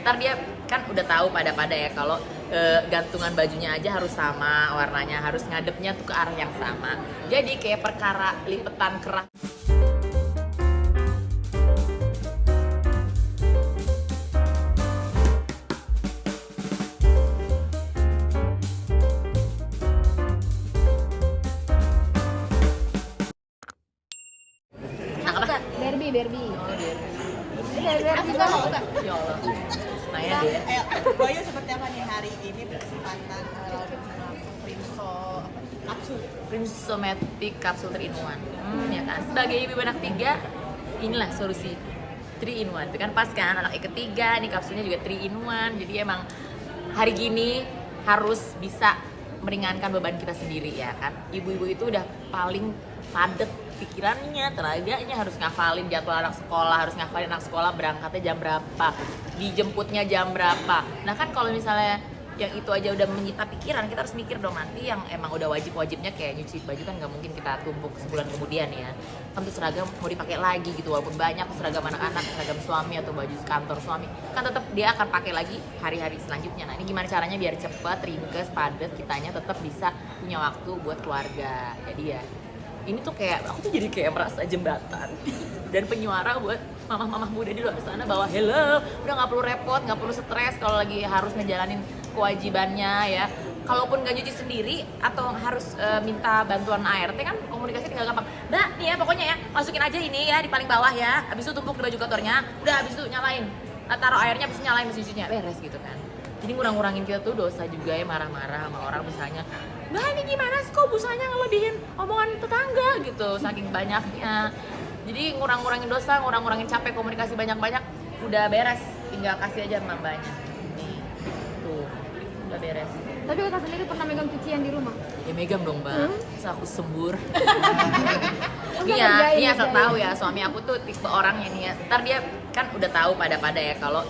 ntar dia kan udah tahu pada ya kalau gantungan bajunya aja harus sama warnanya, harus ngadepnya tuh ke arah yang sama. Jadi kayak perkara lipetan kerah. Barbie. Aku Buka. ya Allah. Lumayan deh. Ayo, Bayu seperti apa nih hari ini berkesempatan Prinsomatic Capsule 3 in 1. Ya kan, sebagai ibu anak 3, inilah solusi 3 in 1. Itu kan pas kan, anak ketiga, nih kapsulnya juga 3 in 1. Jadi emang hari gini harus bisa meringankan beban kita sendiri ya kan. Ibu-ibu itu udah paling padet pikirannya, tenaganya, harus ngafalin jadwal anak sekolah, harus ngafalin anak sekolah berangkatnya jam berapa, dijemputnya jam berapa. Nah kan kalau misalnya yang itu aja udah menyita pikiran, kita harus mikir dong nanti yang emang udah wajib-wajibnya kayak nyuci baju kan nggak mungkin kita tumpuk sebulan kemudian ya. Kan tuh seragam mau dipakai lagi gitu, walaupun banyak seragam anak-anak, seragam suami atau baju kantor suami, kan tetap dia akan pakai lagi hari-hari selanjutnya. Nah ini gimana caranya biar cepet, ringkes, padat, kitanya tetap bisa punya waktu buat keluarga. Jadi ya ini tuh kayak, aku tuh jadi kayak merasa jembatan dan penyuara buat mamah-mamah muda di luar sana bahwa hello, udah nggak perlu repot, nggak perlu stres kalau lagi harus ngejalanin kewajibannya ya. Kalaupun nggak nyuci sendiri atau harus minta bantuan ART kan komunikasi tinggal gampang. Mbak, nih ya pokoknya ya, masukin aja ini ya di paling bawah ya. Habis itu tumpuk di baju kotornya, udah habis itu nyalain. Taruh airnya, habis itu nyalain mesin cucinya, beres gitu kan. Jadi ngurang-ngurangin kita tuh dosa juga ya, marah-marah sama orang misalnya. Mbak ini gimana sih kok busanya ngelebihin omongan tetangga gitu, saking banyaknya. Jadi ngurang-ngurangin dosa, ngurang-ngurangin capek komunikasi banyak-banyak, udah beres, tinggal kasih aja sama mbaknya. Nih, tuh, udah beres. Tapi kakak sendiri pernah megang cucian di rumah? Ya megang dong mbak, masa aku sembur. Enggak, Ini asal ngerjain. tahu ya, suami aku tuh tipe orang yang nih ya, ntar dia kan udah tahu pada ya kalau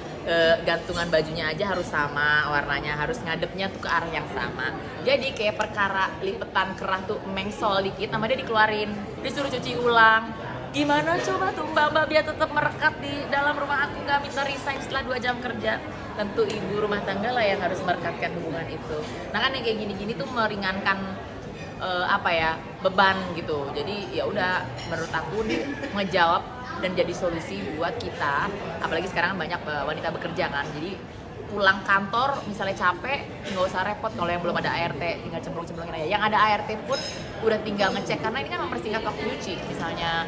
gantungan bajunya aja harus sama warnanya, harus ngadepnya tuh ke arah yang sama. Jadi kayak perkara lipetan kerah tuh mengsol dikit, sama dia dikeluarin, disuruh cuci ulang. Gimana coba tuh mbak biar tetap merekat di dalam rumah aku, nggak minta resign setelah 2 jam kerja. Tentu ibu rumah tangga lah yang harus merekatkan hubungan itu. Nah kan yang kayak gini-gini tuh meringankan beban gitu. Jadi ya udah, menurut aku nih ngejawab dan jadi solusi buat kita, apalagi sekarang banyak wanita bekerja kan. Jadi pulang kantor misalnya capek, nggak usah repot kalau yang belum ada ART, tinggal cemplung-cemplungin aja. Yang ada ART pun udah tinggal ngecek, karena ini kan mempersingkat waktu nyuci. Misalnya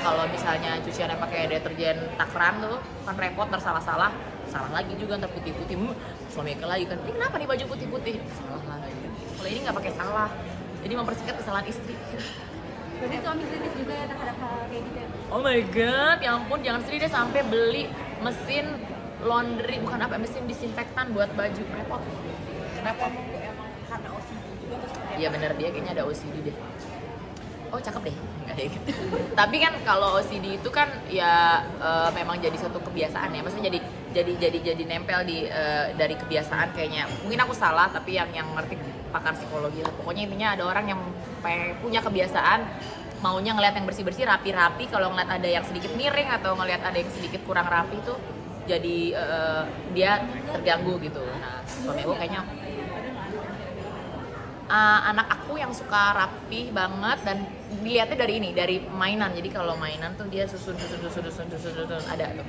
kalau misalnya cuciannya pakai deterjen takran tuh kan repot, salah lagi juga, ntar putih-putih, suami lagi kan, ini kenapa nih baju putih-putih, salah lagi. Kalau ini nggak pakai salah, jadi mempersingkat kesalahan istri. Jadi suami kritis juga ya terhadap hal kayak gitu ya? Oh my god, ya ampun, jangan sedih deh sampai beli mesin laundry, mesin disinfektan buat baju, repot. emang karena OCD juga terus Iya bener, dia kayaknya ada OCD deh. Oh cakep deh, enggak deh gitu. Tapi kan kalau OCD itu kan ya memang jadi suatu kebiasaan ya, maksudnya jadi nempel dari kebiasaan kayaknya. Mungkin aku salah, tapi yang ngerti pakar psikologi lah. Pokoknya intinya ada orang yang punya kebiasaan maunya ngelihat yang bersih-bersih, rapi-rapi. Kalau ngeliat ada yang sedikit miring atau ngelihat ada yang sedikit kurang rapi itu jadi dia terganggu gitu. Nah suami aku kayaknya anak aku yang suka rapi banget, dan dilihatnya dari mainan. Jadi kalau mainan tuh dia susun ada tuh.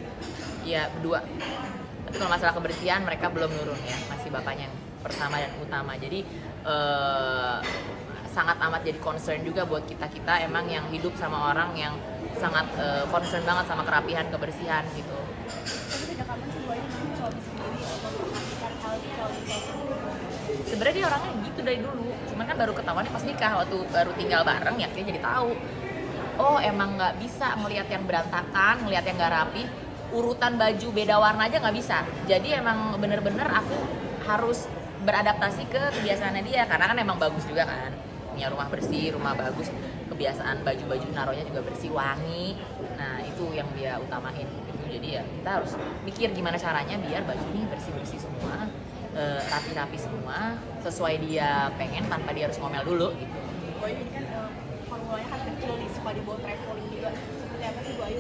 Ya berdua. Tapi kalau masalah kebersihan mereka belum nurun ya, masih bapaknya yang pertama dan utama. Jadi sangat amat jadi concern juga buat kita emang yang hidup sama orang yang sangat concern banget sama kerapihan, kebersihan gitu. Tapi sejak kapan sih Bayu suami sendiri memperhatikan hal itu kalau di Sebenarnya dia orangnya gitu dari dulu, cuman kan baru ketahuannya pas nikah, waktu baru tinggal bareng ya dia jadi tahu. Oh emang nggak bisa ngelihat yang berantakan, ngelihat yang nggak rapi, urutan baju beda warna aja nggak bisa. Jadi emang bener-bener aku harus beradaptasi ke kebiasaannya dia, karena kan emang bagus juga kan, punya rumah bersih, rumah bagus, kebiasaan baju-baju naruhnya juga bersih, wangi. Nah itu yang dia utamain gitu. Jadi ya kita harus mikir gimana caranya biar baju ini bersih-bersih semua, rapi-rapi semua, sesuai dia pengen tanpa dia harus ngomel dulu gitu. Bayu ini kan formulanya kan kecil nih, suka dibawa traveling juga. Seperti apa sih Bayu?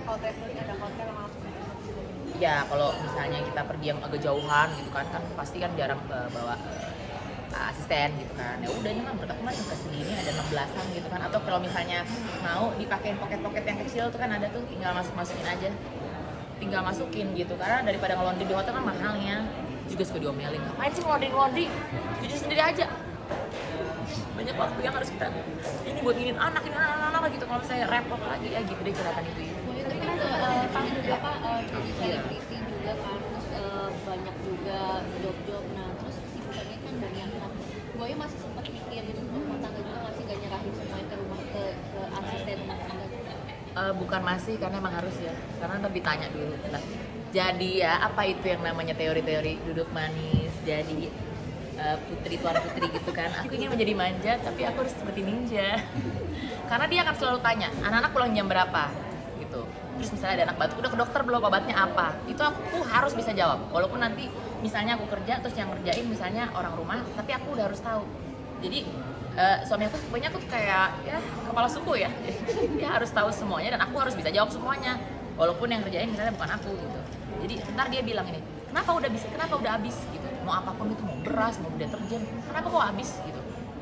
Kalau traveling ada hotel yang langsung ya kalau misalnya kita pergi yang agak jauhan gitu kan pasti kan jarang bawa asisten gitu kan. Ya udah ini mah menurut aku mah yang kesini ada 16-an gitu kan. Atau kalau misalnya mau dipakein pocket-pocket yang kecil tuh kan ada tuh, tinggal masukin aja. Tinggal masukin gitu, karena daripada ngelondri di hotel kan mahalnya. Juga suka diomelin, ngapain sih ngelondri? Cuci sendiri aja. Banyak waktu yang harus kita ini buat ingin anak gitu. Kalau saya repot lagi ya gitu deh curhatan itu. Tapi kan pas juga Pak jadi selebriti juga kan, terus banyak juga job-job. Nah terus kesibukannya kan banyak. Nah Boy masih sempat mikir gitu rumah tangga juga, masih gak nyerahin semuanya ke rumah ke asisten rumah tangga. Bukan masih, karena emang harus ya. Karena nanti ditanya dulu. Nah, jadi ya apa itu yang namanya teori-teori duduk manis, jadi putri tuan putri gitu kan. Aku ingin menjadi manja, tapi aku harus seperti ninja. Karena dia akan selalu tanya, anak-anak pulang jam berapa? Gitu. Terus misalnya ada anak batuk, udah ke dokter belum, obatnya apa? Itu aku harus bisa jawab. Walaupun nanti misalnya aku kerja, terus yang ngerjain misalnya orang rumah, tapi aku udah harus tahu. Jadi suami aku pokoknya aku kayak ya kepala suku ya. Dia harus tahu semuanya dan aku harus bisa jawab semuanya. Walaupun yang ngerjain misalnya bukan aku gitu. Jadi ntar dia bilang ini, kenapa udah habis gitu. Mau apapun itu, mau beras, mau deterjen, kenapa kok habis gitu.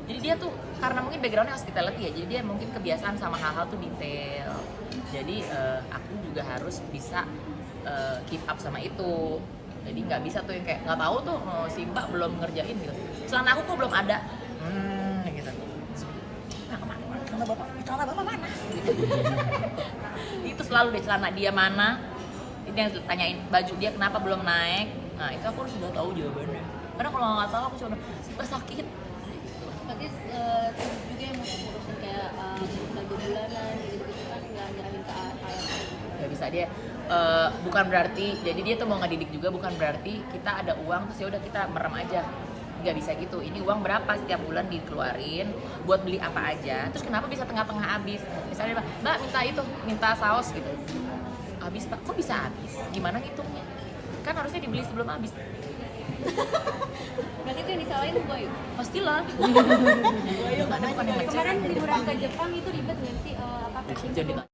Jadi dia tuh karena mungkin backgroundnya hospitality ya, jadi dia mungkin kebiasaan sama hal-hal tuh detail. Jadi aku juga harus bisa keep up sama itu. Jadi nggak bisa tuh yang kayak nggak tahu tuh si Mbak belum ngerjain gitu. Celana aku kok belum ada. Gitu. Celana bapak mana? Gitu. Itu selalu deh, celana dia mana. Ini yang tanyain baju dia kenapa belum naik. Nah itu aku sudah tahu jawabannya. Karena kalau nggak tahu aku cuma sakit. Berarti juga yang masih ngurusin kayak belanja bulanan gitu kan, nggak nyerahin ke ART. Gak bisa dia bukan berarti jadi dia tuh mau ngedidik juga, bukan berarti kita ada uang terus ya udah kita merem aja. Nggak bisa gitu. Ini uang berapa setiap bulan dikeluarin buat beli apa aja. Terus kenapa bisa tengah-tengah habis? Misalnya Mbak minta saus gitu. Habis Pak, kok bisa habis? Gimana ngitungnya? Kan harusnya dibeli sebelum habis. Berarti itu yang disalahin Boy. Pastilah. Bukan yang ngecek. Kemarin liburan ke Jepang itu ribet nggak sih? Jadi